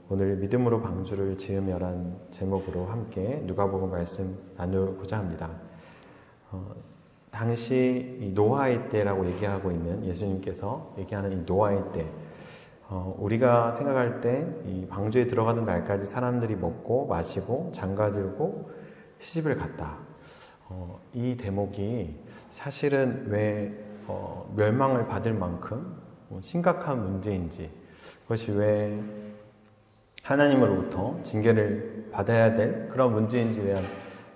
오늘 믿음으로 방주를 지으며란 제목으로 함께 누가복음 말씀 나누고자 합니다. 당시 이 노아의 때라고 얘기하고 있는 예수님께서 얘기하는 이 노아의 때, 우리가 생각할 때 이 방주에 들어가는 날까지 사람들이 먹고 마시고 장가들고 시집을 갔다. 이 대목이 사실은 왜 멸망을 받을 만큼 심각한 문제인지, 그것이 왜 하나님으로부터 징계를 받아야 될 그런 문제인지에 대한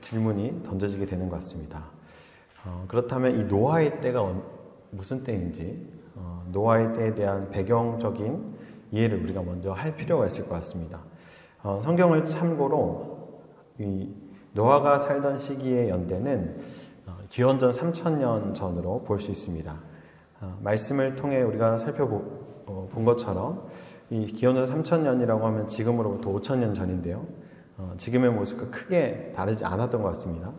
질문이 던져지게 되는 것 같습니다. 그렇다면 이 노아의 때가 무슨 때인지, 노아의 때에 대한 배경적인 이해를 우리가 먼저 할 필요가 있을 것 같습니다. 성경을 참고로 이 노아가 살던 시기의 연대는 기원전 3000년 전으로 볼 수 있습니다. 말씀을 통해 우리가 살펴본 것처럼 이 기원전 3000년이라고 하면 지금으로부터 5000년 전인데요. 지금의 모습과 크게 다르지 않았던 것 같습니다.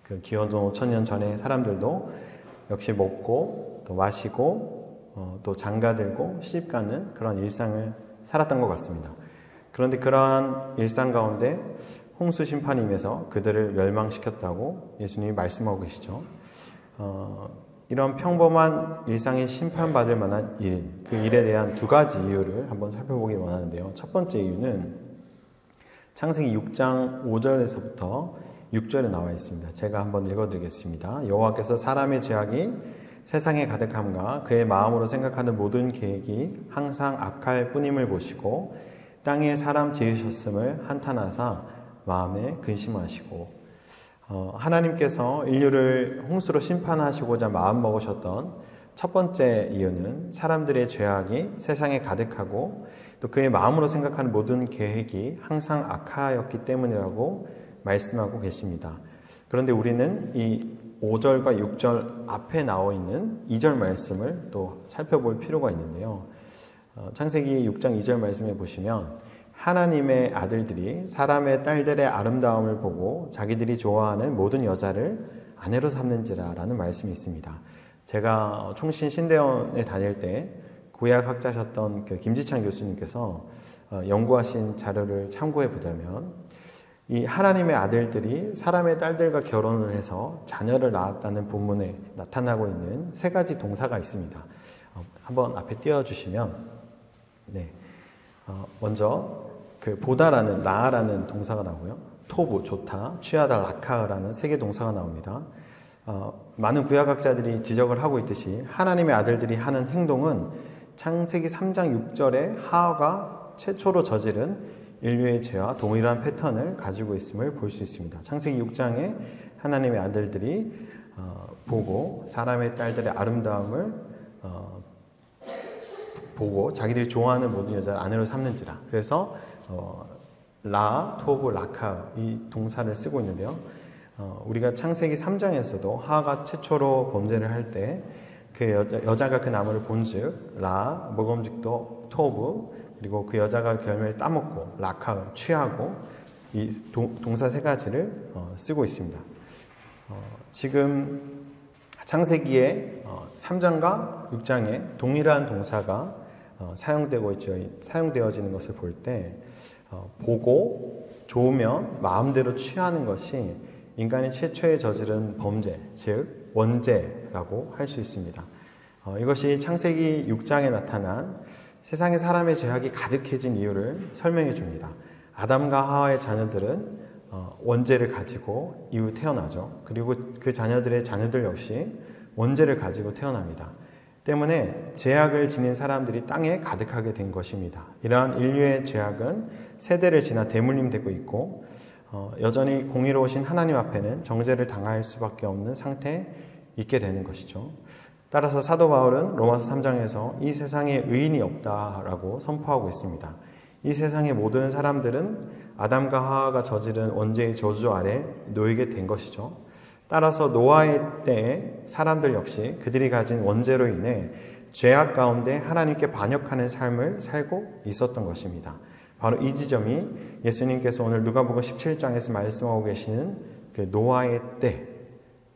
그 기원전 5000년 전에 사람들도 역시 먹고 또 마시고 또 장가들고 시집가는 그런 일상을 살았던 것 같습니다. 그런데 그러한 일상 가운데 홍수 심판이 임해서 그들을 멸망시켰다고 예수님이 말씀하고 계시죠. 이런 평범한 일상에 심판받을 만한 일, 그 일에 대한 두 가지 이유를 한번 살펴보기 원하는데요. 첫 번째 이유는 창세기 6장 5절에서부터 6절에 나와 있습니다. 제가 한번 읽어드리겠습니다. 여호와께서 사람의 죄악이 세상에 가득함과 그의 마음으로 생각하는 모든 계획이 항상 악할 뿐임을 보시고 땅에 사람 지으셨음을 한탄하사 마음에 근심하시고, 하나님께서 인류를 홍수로 심판하시고자 마음먹으셨던 첫 번째 이유는 사람들의 죄악이 세상에 가득하고 또 그의 마음으로 생각하는 모든 계획이 항상 악하였기 때문이라고 말씀하고 계십니다. 그런데 우리는 이 5절과 6절 앞에 나와 있는 2절 말씀을 또 살펴볼 필요가 있는데요. 창세기 6장 2절 말씀에 보시면 하나님의 아들들이 사람의 딸들의 아름다움을 보고 자기들이 좋아하는 모든 여자를 아내로 삼는지라 라는 말씀이 있습니다. 제가 총신 신대원에 다닐 때 구약학자셨던 그 김지창 교수님께서 연구하신 자료를 참고해 보자면 이 하나님의 아들들이 사람의 딸들과 결혼을 해서 자녀를 낳았다는 본문에 나타나고 있는 세 가지 동사가 있습니다. 한번 앞에 띄워주시면, 먼저 그 보다라는 라라는 동사가 나오고요. 토부, 좋다, 취하다, 라카라는 세 개 동사가 나옵니다. 많은 구약학자들이 지적을 하고 있듯이 하나님의 아들들이 하는 행동은 창세기 3장 6절에 하와가 최초로 저지른 인류의 죄와 동일한 패턴을 가지고 있음을 볼 수 있습니다. 창세기 6장에 하나님의 아들들이 보고 사람의 딸들의 아름다움을 보고 자기들이 좋아하는 모든 여자를 아내로 삼는지라. 그래서 라, 토브, 라카 이 동사를 쓰고 있는데요. 우리가 창세기 3장에서도 하와가 최초로 범죄를 할 때 그 여자가 그 나무를 본즉 라, 먹음직도 토브, 그리고 그 여자가 그 열매를 따먹고 라카, 취하고 이 동사 세 가지를 쓰고 있습니다. 지금 창세기의 3장과 6장에 동일한 동사가 사용되어지는 것을 볼 때 보고 좋으면 마음대로 취하는 것이 인간이 최초에 저지른 범죄, 즉 원죄라고 할 수 있습니다. 이것이 창세기 6장에 나타난 세상에 사람의 죄악이 가득해진 이유를 설명해 줍니다. 아담과 하와의 자녀들은 원죄를 가지고 이후 태어나죠. 그리고 그 자녀들의 자녀들 역시 원죄를 가지고 태어납니다. 때문에 죄악을 지닌 사람들이 땅에 가득하게 된 것입니다. 이러한 인류의 죄악은 세대를 지나 대물림되고 있고 여전히 공의로우신 하나님 앞에는 정죄를 당할 수밖에 없는 상태에 있게 되는 것이죠. 따라서 사도 바울은 로마서 3장에서 이 세상에 의인이 없다라고 선포하고 있습니다. 이 세상의 모든 사람들은 아담과 하와가 저지른 원죄의 저주 아래 놓이게 된 것이죠. 따라서 노아의 때에 사람들 역시 그들이 가진 원죄로 인해 죄악 가운데 하나님께 반역하는 삶을 살고 있었던 것입니다. 바로 이 지점이 예수님께서 오늘 누가복음 17장에서 말씀하고 계시는 그 노아의 때,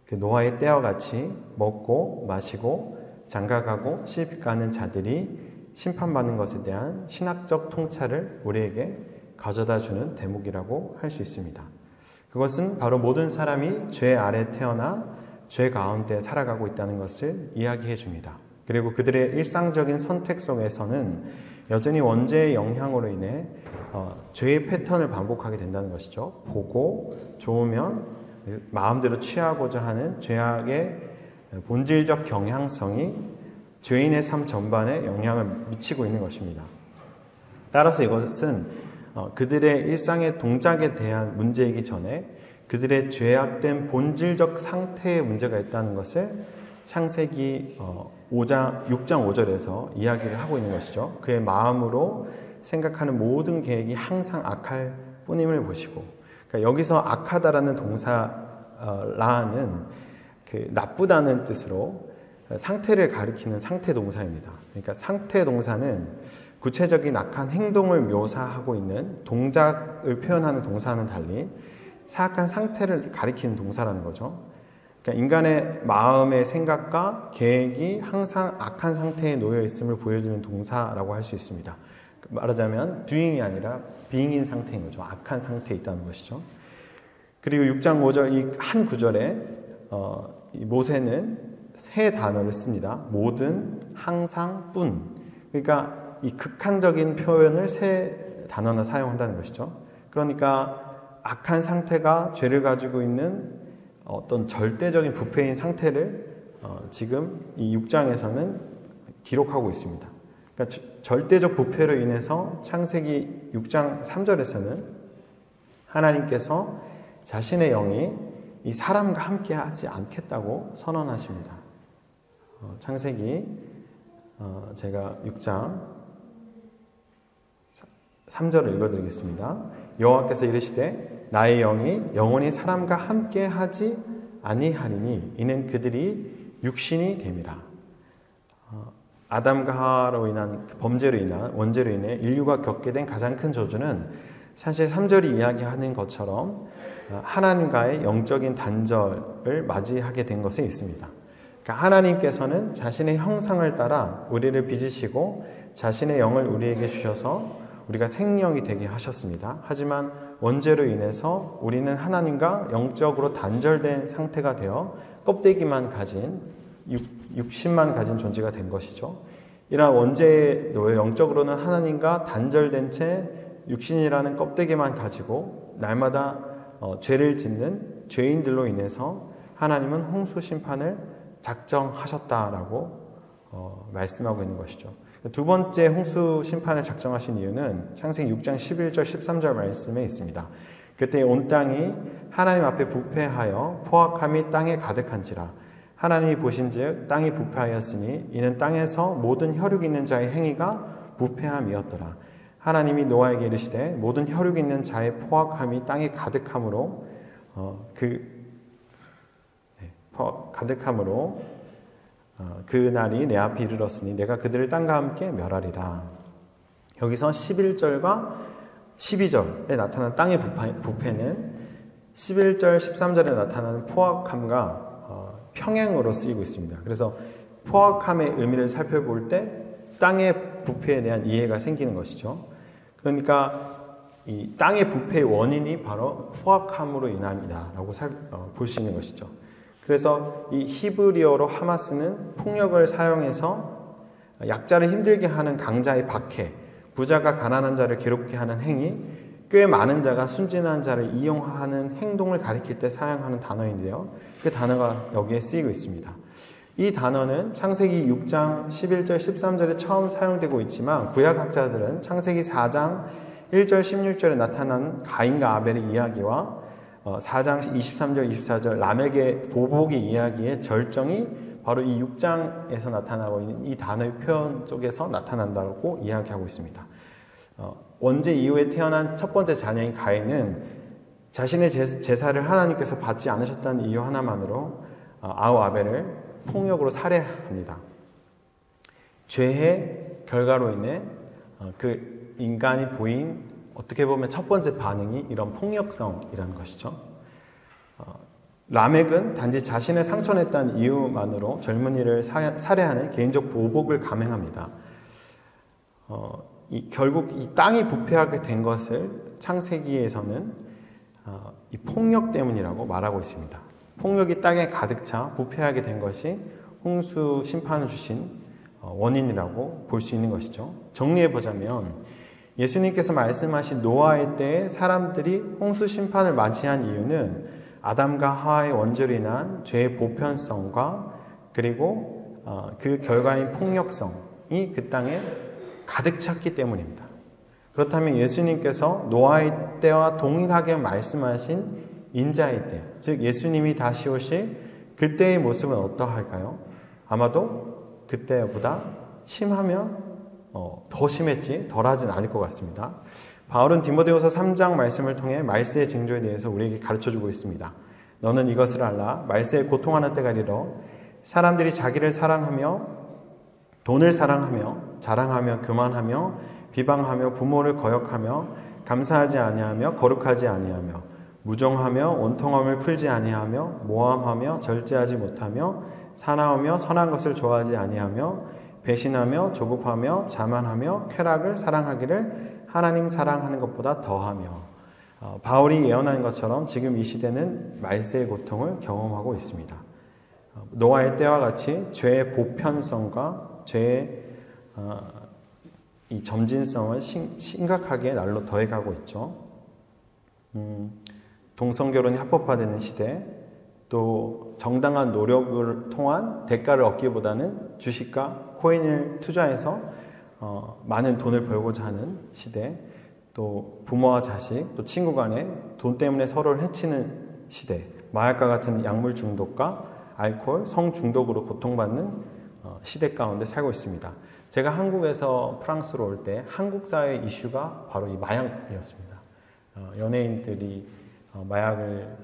그 노아의 때와 같이 먹고 마시고 장가가고 시집가는 자들이 심판받는 것에 대한 신학적 통찰을 우리에게 가져다 주는 대목이라고 할 수 있습니다. 그것은 바로 모든 사람이 죄 아래 태어나 죄 가운데 살아가고 있다는 것을 이야기해 줍니다. 그리고 그들의 일상적인 선택 속에서는 여전히 원죄의 영향으로 인해 죄의 패턴을 반복하게 된다는 것이죠. 보고 좋으면 마음대로 취하고자 하는 죄악의 본질적 경향성이 죄인의 삶 전반에 영향을 미치고 있는 것입니다. 따라서 이것은 그들의 일상의 동작에 대한 문제이기 전에 그들의 죄악된 본질적 상태에 문제가 있다는 것을 창세기 6장 5절에서 이야기를 하고 있는 것이죠. 그의 마음으로 생각하는 모든 계획이 항상 악할 뿐임을 보시고, 그러니까 여기서 악하다라는 동사 라는 나쁘다는 뜻으로 상태를 가리키는 상태 동사입니다. 그러니까 상태 동사는 구체적인 악한 행동을 묘사하고 있는 동작을 표현하는 동사와는 달리 사악한 상태를 가리키는 동사라는 거죠. 그러니까 인간의 마음의 생각과 계획이 항상 악한 상태에 놓여 있음을 보여주는 동사라고 할 수 있습니다. 말하자면 doing이 아니라 being인 상태인 거죠. 악한 상태에 있다는 것이죠. 그리고 6장 5절 이 한 구절에 이 모세는 세 단어를 씁니다. 모든, 항상, 뿐. 그러니까 이 극한적인 표현을 세 단어나 사용한다는 것이죠. 그러니까 악한 상태가 죄를 가지고 있는 어떤 절대적인 부패인 상태를 지금 이 6장에서는 기록하고 있습니다. 그러니까 절대적 부패로 인해서 창세기 6장 3절에서는 하나님께서 자신의 영이 이 사람과 함께 하지 않겠다고 선언하십니다. 창세기 제가 6장 3절을 읽어드리겠습니다. 여호와께서 이르시되 나의 영이 영원히 사람과 함께 하지 아니하리니 이는 그들이 육신이 됨이라. 아담과 하와로 인한 범죄로 인한 원죄로 인해 인류가 겪게 된 가장 큰 저주는 사실 3절이 이야기하는 것처럼 하나님과의 영적인 단절을 맞이하게 된 것에 있습니다. 그러니까 하나님께서는 자신의 형상을 따라 우리를 빚으시고 자신의 영을 우리에게 주셔서 우리가 생명이 되게 하셨습니다. 하지만 원죄로 인해서 우리는 하나님과 영적으로 단절된 상태가 되어 껍데기만 가진 육신만 가진 존재가 된 것이죠. 이러한 원죄에 놓여 영적으로는 하나님과 단절된 채 육신이라는 껍데기만 가지고 날마다 죄를 짓는 죄인들로 인해서 하나님은 홍수 심판을 작정하셨다라고 말씀하고 있는 것이죠. 두 번째 홍수 심판을 작정하신 이유는 창세기 6장 11절 13절 말씀에 있습니다. 그때 온 땅이 하나님 앞에 부패하여 포악함이 땅에 가득한지라 하나님이 보신즉 땅이 부패하였으니 이는 땅에서 모든 혈육 있는 자의 행위가 부패함이었더라. 하나님이 노아에게 이르시되 모든 혈육 있는 자의 포악함이 땅에 가득함으로 그 날이 내 앞에 이르렀으니 내가 그들을 땅과 함께 멸하리라. 여기서 11절과 12절에 나타난 땅의 부패는 11절, 13절에 나타나는 포악함과 평행으로 쓰이고 있습니다. 그래서 포악함의 의미를 살펴볼 때 땅의 부패에 대한 이해가 생기는 것이죠. 그러니까 이 땅의 부패의 원인이 바로 포악함으로 인함이다라고 볼 수 있는 것이죠. 그래서 이 히브리어로 하마스는 폭력을 사용해서 약자를 힘들게 하는 강자의 박해, 부자가 가난한 자를 괴롭게 하는 행위, 꽤 많은 자가 순진한 자를 이용하는 행동을 가리킬 때 사용하는 단어인데요. 그 단어가 여기에 쓰이고 있습니다. 이 단어는 창세기 6장 11절 13절에 처음 사용되고 있지만 구약학자들은 창세기 4장 1절 16절에 나타난 가인과 아벨의 이야기와 4장 23절 24절 라멕의 보복의 이야기의 절정이 바로 이 6장에서 나타나고 있는 이 단어의 표현 속에서 나타난다고 이야기하고 있습니다. 원죄 이후에 태어난 첫 번째 자녀인 가인은 자신의 제사를 하나님께서 받지 않으셨다는 이유 하나만으로 아우 아벨을 폭력으로 살해합니다. 죄의 결과로 인해 그 인간이 보인 어떻게 보면 첫 번째 반응이 이런 폭력성이라는 것이죠. 라멕은 단지 자신을 상처냈다는 이유만으로 젊은이를 살해하는 개인적 보복을 감행합니다. 결국 이 땅이 부패하게 된 것을 창세기에서는 이 폭력 때문이라고 말하고 있습니다. 폭력이 땅에 가득 차 부패하게 된 것이 홍수 심판을 주신 원인이라고 볼 수 있는 것이죠. 정리해 보자면 예수님께서 말씀하신 노아의 때에 사람들이 홍수 심판을 맞이한 이유는 아담과 하와의 원죄로 인한 죄의 보편성과 그리고 그 결과인 폭력성이 그 땅에 가득 찼기 때문입니다. 그렇다면 예수님께서 노아의 때와 동일하게 말씀하신 인자의 때, 즉 예수님이 다시 오실 그때의 모습은 어떠할까요? 아마도 그때보다 심하면 더 심했지 덜하진 않을 것 같습니다. 바울은 디모데후서 3장 말씀을 통해 말세의 징조에 대해서 우리에게 가르쳐주고 있습니다. 너는 이것을 알라. 말세에 고통하는 때가 이르러 사람들이 자기를 사랑하며 돈을 사랑하며 자랑하며 교만하며 비방하며 부모를 거역하며 감사하지 아니하며 거룩하지 아니하며 무정하며 원통함을 풀지 아니하며 모함하며 절제하지 못하며 사나우며 선한 것을 좋아하지 아니하며 배신하며 조급하며 자만하며 쾌락을 사랑하기를 하나님 사랑하는 것보다 더하며 바울이 예언한 것처럼 지금 이 시대는 말세의 고통을 경험하고 있습니다. 노아의 때와 같이 죄의 보편성과 죄의 이 점진성은 심각하게 날로 더해가고 있죠. 동성결혼이 합법화되는 시대, 또 정당한 노력을 통한 대가를 얻기보다는 주식과 코인을 투자해서 많은 돈을 벌고자 하는 시대, 또 부모와 자식, 또 친구 간에 돈 때문에 서로를 해치는 시대, 마약과 같은 약물 중독과 알코올, 성 중독으로 고통받는 시대 가운데 살고 있습니다. 제가 한국에서 프랑스로 올 때 한국 사회 이슈가 바로 이 마약이었습니다. 연예인들이 마약을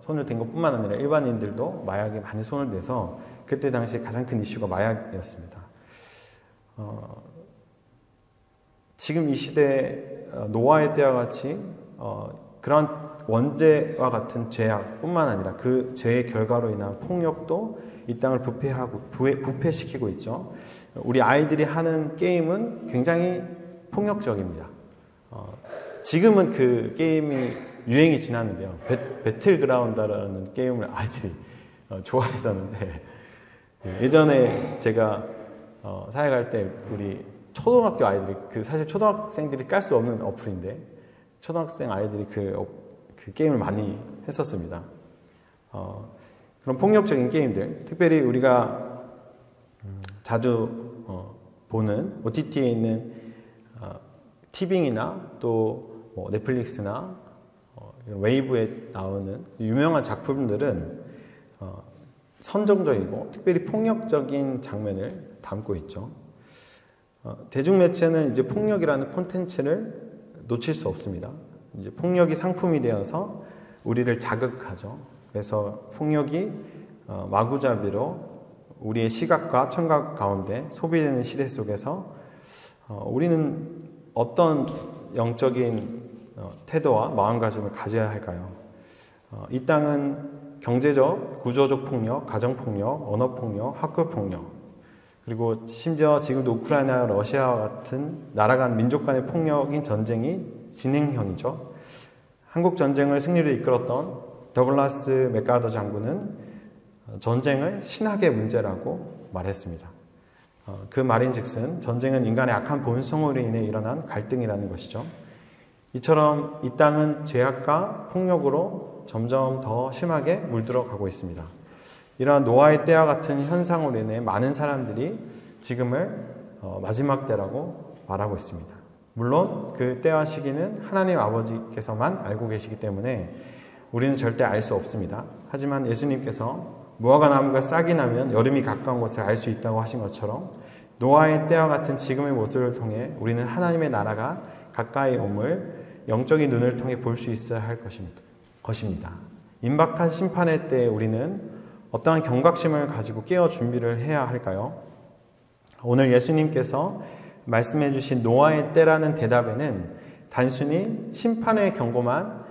손을 댄 것뿐만 아니라 일반인들도 마약에 많이 손을 대서 그때 당시 가장 큰 이슈가 마약이었습니다. 지금 이 시대 노아의 때와 같이 그런 원죄와 같은 죄악뿐만 아니라 그 죄의 결과로 인한 폭력도 이 땅을 부패시키고 있죠. 우리 아이들이 하는 게임은 굉장히 폭력적입니다. 지금은 그 게임이 유행이 지났는데요. 배틀그라운드라는 게임을 아이들이 좋아했었는데 예전에 제가 사회 갈 때 우리 초등학교 아이들이 사실 초등학생들이 깔 수 없는 어플인데 초등학생 아이들이 그 게임을 많이 했었습니다. 그런 폭력적인 게임들, 특별히 우리가 자주 보는 OTT에 있는 티빙이나 또 뭐 넷플릭스나 웨이브에 나오는 유명한 작품들은 선정적이고 특별히 폭력적인 장면을 담고 있죠. 대중매체는 이제 폭력이라는 콘텐츠를 놓칠 수 없습니다. 이제 폭력이 상품이 되어서 우리를 자극하죠. 그래서 폭력이 마구잡이로 우리의 시각과 청각 가운데 소비되는 시대 속에서 우리는 어떤 영적인 태도와 마음가짐을 가져야 할까요? 이 땅은 경제적, 구조적 폭력, 가정폭력, 언어폭력, 학교폭력, 그리고 심지어 지금도 우크라이나, 러시아와 같은 나라 간 민족 간의 폭력인 전쟁이 진행형이죠. 한국 전쟁을 승리로 이끌었던 더글라스 맥가더 장군은 전쟁을 신학의 문제라고 말했습니다. 그 말인즉슨 전쟁은 인간의 악한 본성으로 인해 일어난 갈등이라는 것이죠. 이처럼 이 땅은 죄악과 폭력으로 점점 더 심하게 물들어가고 있습니다. 이러한 노아의 때와 같은 현상으로 인해 많은 사람들이 지금을 마지막 때라고 말하고 있습니다. 물론 그 때와 시기는 하나님 아버지께서만 알고 계시기 때문에 우리는 절대 알 수 없습니다. 하지만 예수님께서 무화과 나무가 싹이 나면 여름이 가까운 것을 알 수 있다고 하신 것처럼 노아의 때와 같은 지금의 모습을 통해 우리는 하나님의 나라가 가까이 옴을 영적인 눈을 통해 볼 수 있어야 할 것입니다. 임박한 심판의 때에 우리는 어떠한 경각심을 가지고 깨어 준비를 해야 할까요? 오늘 예수님께서 말씀해 주신 노아의 때라는 대답에는 단순히 심판의 경고만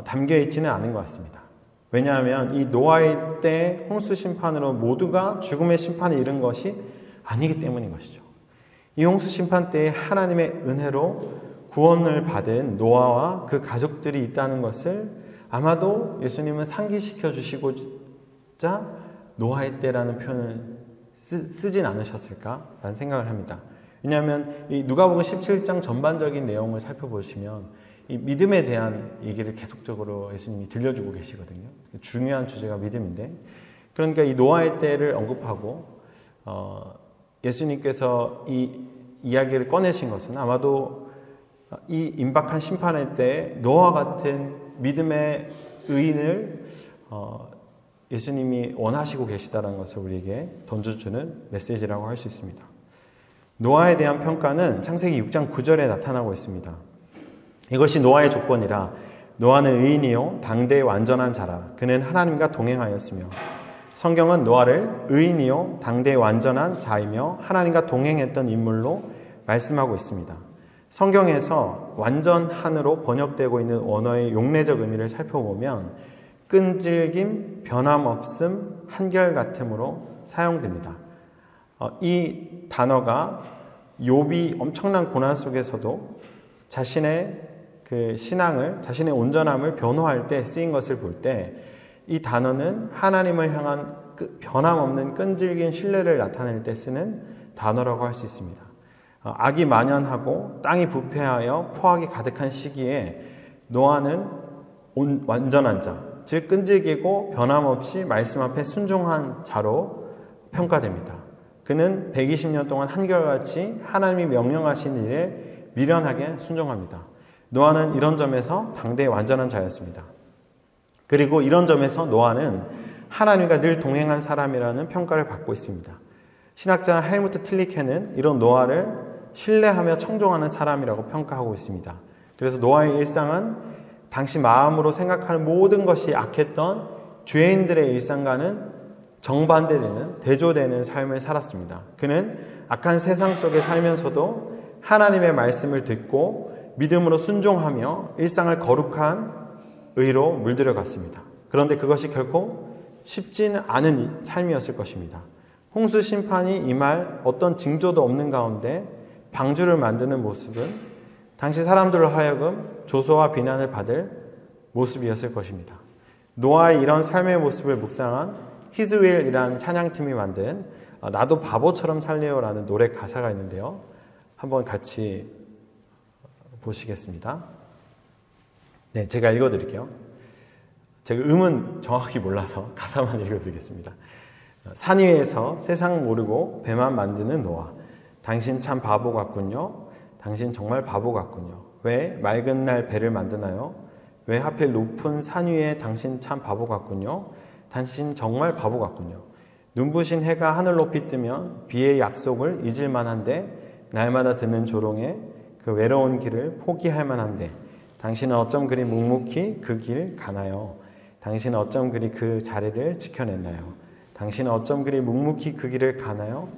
담겨 있지는 않은 것 같습니다. 왜냐하면 이 노아의 때 홍수 심판으로 모두가 죽음의 심판에 이른 것이 아니기 때문인 것이죠. 이 홍수 심판 때에 하나님의 은혜로 구원을 받은 노아와 그 가족들이 있다는 것을 아마도 예수님은 상기시켜 주시고자 노아의 때라는 표현을 쓰진 않으셨을까라는 생각을 합니다. 왜냐하면 이 누가복음 17장 전반적인 내용을 살펴보시면 이 믿음에 대한 얘기를 계속적으로 예수님이 들려주고 계시거든요. 중요한 주제가 믿음인데, 그러니까 이 노아의 때를 언급하고 예수님께서 이 이야기를 꺼내신 것은 아마도 이 임박한 심판의 때에 노아 같은 믿음의 의인을 예수님이 원하시고 계시다는 것을 우리에게 던져주는 메시지라고 할 수 있습니다. 노아에 대한 평가는 창세기 6장 9절에 나타나고 있습니다. 이것이 노아의 조건이라. 노아는 의인이요 당대의 완전한 자라. 그는 하나님과 동행하였으며. 성경은 노아를 의인이요 당대의 완전한 자이며 하나님과 동행했던 인물로 말씀하고 있습니다. 성경에서 완전한으로 번역되고 있는 원어의 용례적 의미를 살펴보면 끈질김, 변함없음, 한결같음으로 사용됩니다. 이 단어가 욥이 엄청난 고난 속에서도 자신의 그 신앙을, 자신의 온전함을 변호할 때 쓰인 것을 볼 때 이 단어는 하나님을 향한 변함없는 끈질긴 신뢰를 나타낼 때 쓰는 단어라고 할 수 있습니다. 악이 만연하고 땅이 부패하여 포악이 가득한 시기에 노아는 완전한 자, 즉 끈질기고 변함없이 말씀 앞에 순종한 자로 평가됩니다. 그는 120년 동안 한결같이 하나님이 명령하신 일에 미련하게 순종합니다. 노아는 이런 점에서 당대의 완전한 자였습니다. 그리고 이런 점에서 노아는 하나님과 늘 동행한 사람이라는 평가를 받고 있습니다. 신학자 헬무트 틸리케는 이런 노아를 신뢰하며 청종하는 사람이라고 평가하고 있습니다. 그래서 노아의 일상은 당시 마음으로 생각하는 모든 것이 악했던 죄인들의 일상과는 정반대되는, 대조되는 삶을 살았습니다. 그는 악한 세상 속에 살면서도 하나님의 말씀을 듣고 믿음으로 순종하며 일상을 거룩한 의로 물들여 갔습니다. 그런데 그것이 결코 쉽지는 않은 삶이었을 것입니다. 홍수 심판이 임할 어떤 징조도 없는 가운데 방주를 만드는 모습은 당시 사람들로 하여금 조소와 비난을 받을 모습이었을 것입니다. 노아의 이런 삶의 모습을 묵상한 히즈웰이라는 찬양팀이 만든 나도 바보처럼 살래요라는 노래 가사가 있는데요. 한번 같이 보시겠습니다. 네, 제가 읽어드릴게요. 제가 음은 정확히 몰라서 가사만 읽어드리겠습니다. 산 위에서 세상 모르고 배만 만드는 노아. 당신 참 바보 같군요. 당신 정말 바보 같군요. 왜 맑은 날 배를 만드나요? 왜 하필 높은 산 위에 당신 참 바보 같군요. 당신 정말 바보 같군요. 눈부신 해가 하늘 높이 뜨면 비의 약속을 잊을 만한데 날마다 드는 조롱에 그 외로운 길을 포기할 만한데 당신은 어쩜 그리 묵묵히 그 길 가나요? 당신은 어쩜 그리 그 자리를 지켜냈나요? 당신은 어쩜 그리 묵묵히 그 길을 가나요?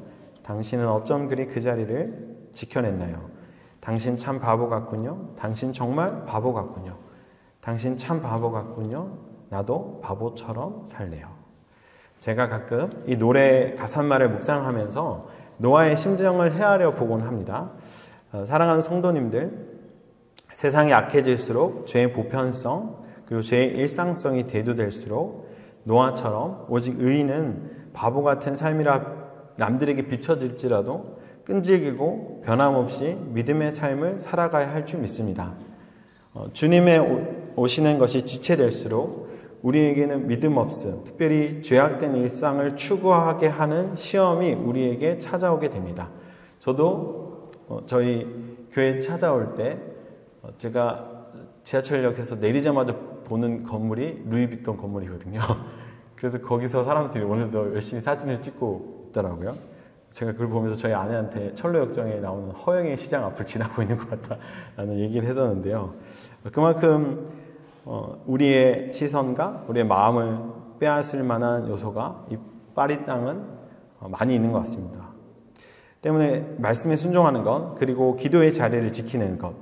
당신은 어쩜 그리 그 자리를 지켜냈나요? 당신 참 바보 같군요. 당신 정말 바보 같군요. 당신 참 바보 같군요. 나도 바보처럼 살래요. 제가 가끔 이 노래 가사말을 묵상하면서 노아의 심정을 헤아려 보곤 합니다. 사랑하는 성도님들, 세상이 악해질수록 죄의 보편성 그리고 죄의 일상성이 대두될수록 노아처럼 오직 의인은 바보 같은 삶이라 남들에게 비춰질지라도 끈질기고 변함없이 믿음의 삶을 살아가야 할 줄 믿습니다. 주님의 오시는 것이 지체될수록 우리에게는 믿음 없음, 특별히 죄악된 일상을 추구하게 하는 시험이 우리에게 찾아오게 됩니다. 저도 저희 교회 찾아올 때 제가 지하철역에서 내리자마자 보는 건물이 루이비통 건물이거든요. 그래서 거기서 사람들이 오늘도 열심히 사진을 찍고 있더라고요. 제가 그걸 보면서 저희 아내한테 철로역정에 나오는 허영의 시장 앞을 지나고 있는 것 같다라는 얘기를 했었는데요. 그만큼 우리의 시선과 우리의 마음을 빼앗을 만한 요소가 이 파리 땅은 많이 있는 것 같습니다. 때문에 말씀에 순종하는 것, 그리고 기도의 자리를 지키는 것,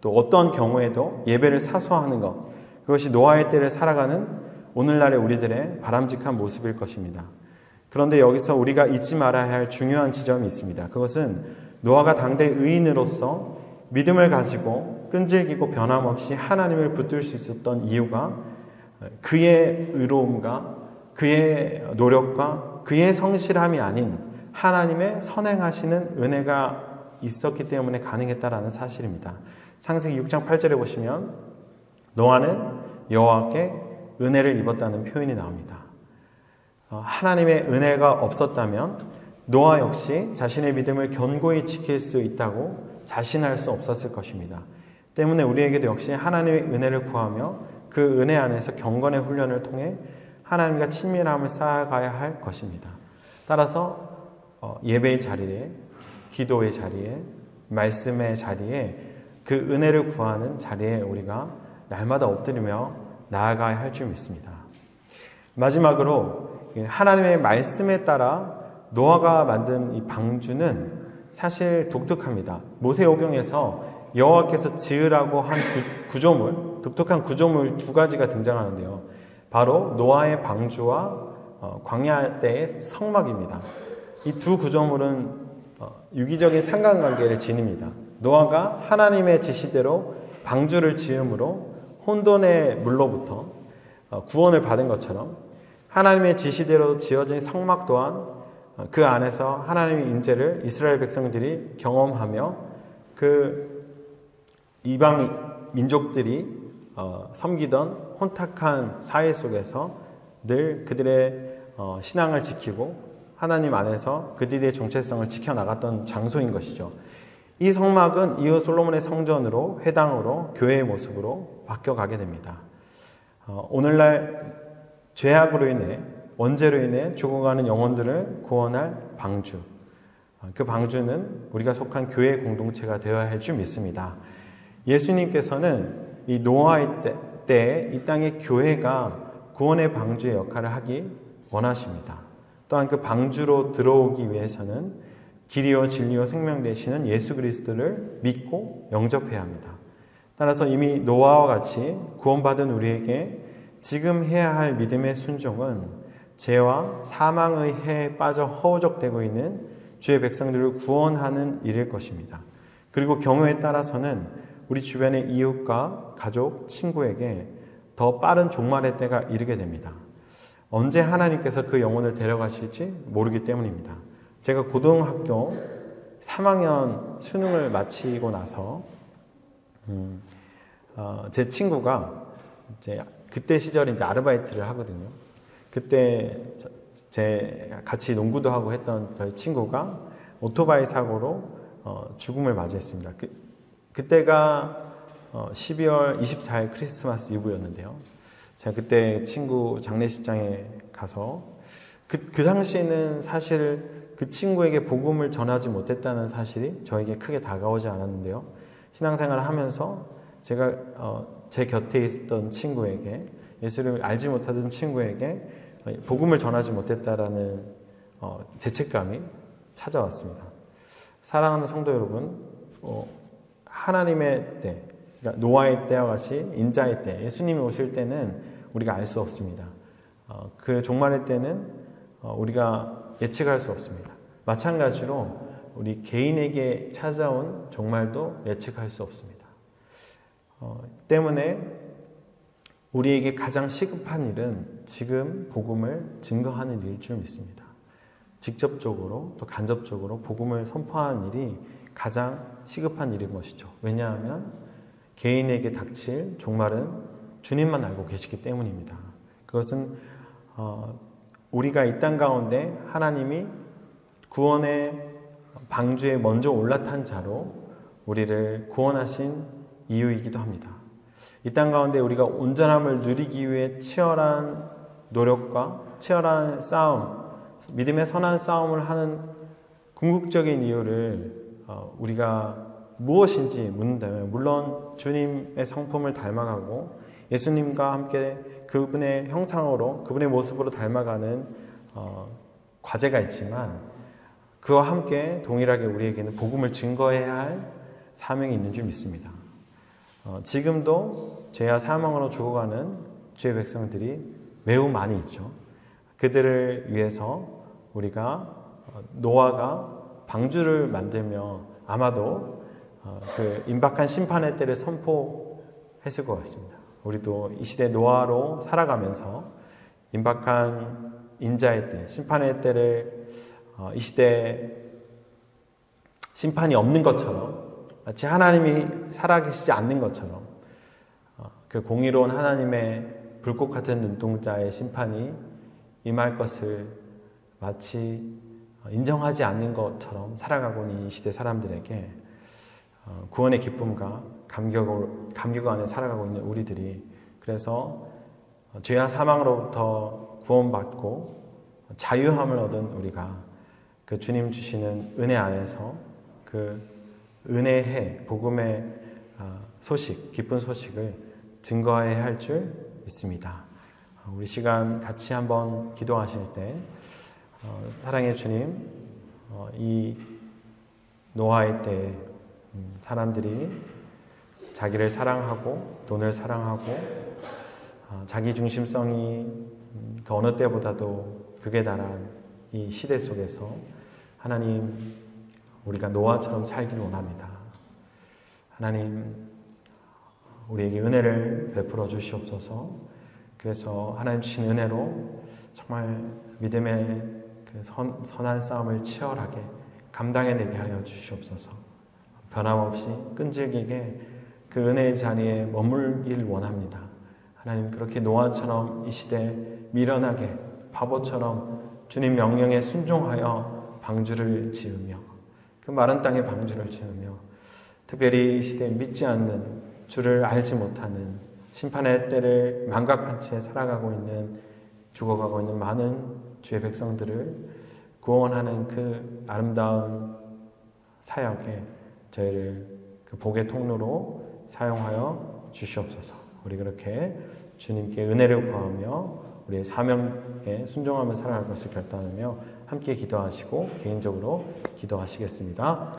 또 어떤 경우에도 예배를 사수하는 것, 그것이 노아의 때를 살아가는 오늘날의 우리들의 바람직한 모습일 것입니다. 그런데 여기서 우리가 잊지 말아야 할 중요한 지점이 있습니다. 그것은 노아가 당대 의인으로서 믿음을 가지고 끈질기고 변함없이 하나님을 붙들 수 있었던 이유가 그의 의로움과 그의 노력과 그의 성실함이 아닌 하나님의 선행하시는 은혜가 있었기 때문에 가능했다라는 사실입니다. 창세기 6장 8절에 보시면 노아는 여호와께 은혜를 입었다는 표현이 나옵니다. 하나님의 은혜가 없었다면 노아 역시 자신의 믿음을 견고히 지킬 수 있다고 자신할 수 없었을 것입니다. 때문에 우리에게도 역시 하나님의 은혜를 구하며 그 은혜 안에서 경건의 훈련을 통해 하나님과 친밀함을 쌓아가야 할 것입니다. 따라서 예배의 자리에, 기도의 자리에, 말씀의 자리에 그 은혜를 구하는 자리에 우리가 날마다 엎드리며 나아가야 할 줄 믿습니다. 마지막으로 하나님의 말씀에 따라 노아가 만든 이 방주는 사실 독특합니다. 모세오경에서 여호와께서 지으라고 한 구조물, 독특한 구조물 두 가지가 등장하는데요. 바로 노아의 방주와 광야 때의 성막입니다. 이 두 구조물은 유기적인 상관관계를 지닙니다. 노아가 하나님의 지시대로 방주를 지음으로 혼돈의 물로부터 구원을 받은 것처럼 하나님의 지시대로 지어진 성막 또한 그 안에서 하나님의 임재를 이스라엘 백성들이 경험하며 그 이방 민족들이 섬기던 혼탁한 사회 속에서 늘 그들의 신앙을 지키고 하나님 안에서 그들의 정체성을 지켜나갔던 장소인 것이죠. 이 성막은 이후 솔로몬의 성전으로, 회당으로, 교회의 모습으로 바뀌어가게 됩니다. 오늘날 죄악으로 인해, 원죄로 인해 죽어가는 영혼들을 구원할 방주. 그 방주는 우리가 속한 교회 공동체가 되어야 할 줄 믿습니다. 예수님께서는 이 노아의 때 이 땅의 교회가 구원의 방주의 역할을 하기 원하십니다. 또한 그 방주로 들어오기 위해서는 길이요 진리요 생명 되시는 예수 그리스도를 믿고 영접해야 합니다. 따라서 이미 노아와 같이 구원받은 우리에게 지금 해야 할 믿음의 순종은 죄와 사망의 해에 빠져 허우적대고 있는 주의 백성들을 구원하는 일일 것입니다. 그리고 경우에 따라서는 우리 주변의 이웃과 가족, 친구에게 더 빠른 종말의 때가 이르게 됩니다. 언제 하나님께서 그 영혼을 데려가실지 모르기 때문입니다. 제가 고등학교 3학년 수능을 마치고 나서 제 친구가 이제 그때 시절에 이제 아르바이트를 하거든요. 그때 같이 농구도 하고 했던 저희 친구가 오토바이 사고로 죽음을 맞이했습니다. 그때가 12월 24일 크리스마스 이브였는데요. 제가 그때 친구 장례식장에 가서 그 당시에는 사실 그 친구에게 복음을 전하지 못했다는 사실이 저에게 크게 다가오지 않았는데요. 신앙생활을 하면서 제가 제 곁에 있었던 친구에게, 예수를 알지 못하던 친구에게 복음을 전하지 못했다라는 죄책감이 찾아왔습니다. 사랑하는 성도 여러분, 하나님의 때, 그러니까 노아의 때와 같이 인자의 때, 예수님이 오실 때는 우리가 알 수 없습니다. 그 종말의 때는 우리가 예측할 수 없습니다. 마찬가지로 우리 개인에게 찾아온 종말도 예측할 수 없습니다. 때문에 우리에게 가장 시급한 일은 지금 복음을 증거하는 일일 줄 믿습니다. 직접적으로 또 간접적으로 복음을 선포하는 일이 가장 시급한 일인 것이죠. 왜냐하면 개인에게 닥칠 종말은 주님만 알고 계시기 때문입니다. 그것은 우리가 이 땅 가운데 하나님이 구원의 방주에 먼저 올라탄 자로 우리를 구원하신 이유이기도 합니다. 이 땅 가운데 우리가 온전함을 누리기 위해 치열한 노력과 치열한 싸움, 믿음의 선한 싸움을 하는 궁극적인 이유를 우리가 무엇인지 묻는다면, 물론 주님의 성품을 닮아가고 예수님과 함께 그분의 형상으로, 그분의 모습으로 닮아가는 과제가 있지만, 그와 함께 동일하게 우리에게는 복음을 증거해야 할 사명이 있는 줄 믿습니다. 지금도 죄와 사망으로 죽어가는 주의 백성들이 매우 많이 있죠. 그들을 위해서 우리가 노아가 방주를 만들며 아마도 그 임박한 심판의 때를 선포했을 것 같습니다. 우리도 이 시대 노아로 살아가면서 임박한 인자의 때, 심판의 때를 이 시대에 심판이 없는 것처럼, 마치 하나님이 살아계시지 않는 것처럼 그 공의로운 하나님의 불꽃 같은 눈동자의 심판이 임할 것을 마치 인정하지 않는 것처럼 살아가고 있는 이 시대 사람들에게 구원의 기쁨과 감격 안에 살아가고 있는 우리들이, 그래서 죄와 사망으로부터 구원받고 자유함을 얻은 우리가 그 주님 주시는 은혜 안에서 그 은혜의 해, 복음의 소식, 기쁜 소식을 증거해야 할 줄 믿습니다. 우리 시간 같이 한번 기도하실 때 사랑의 주님, 이 노아의 때에 사람들이 자기를 사랑하고 돈을 사랑하고 자기 중심성이 그 어느 때보다도 극에 달한 이 시대 속에서 하나님, 우리가 노아처럼 살길 원합니다. 하나님, 우리에게 은혜를 베풀어 주시옵소서. 그래서 하나님 주신 은혜로 정말 믿음의 그 선한 싸움을 치열하게 감당해내게 하여 주시옵소서. 변함없이 끈질기게 그 은혜의 자리에 머물길 원합니다. 하나님, 그렇게 노아처럼 이 시대에 미련하게 바보처럼 주님 명령에 순종하여 방주를 지으며, 그 마른 땅에 방주를 지으며, 특별히 이 시대에 믿지 않는, 주를 알지 못하는, 심판의 때를 망각한 채 살아가고 있는, 죽어가고 있는 많은 주의 백성들을 구원하는 그 아름다운 사역에 저희를 그 복의 통로로 사용하여 주시옵소서. 우리 그렇게 주님께 은혜를 구하며 우리의 사명에 순종하며 살아갈 것을 결단하며 함께 기도하시고 개인적으로 기도하시겠습니다.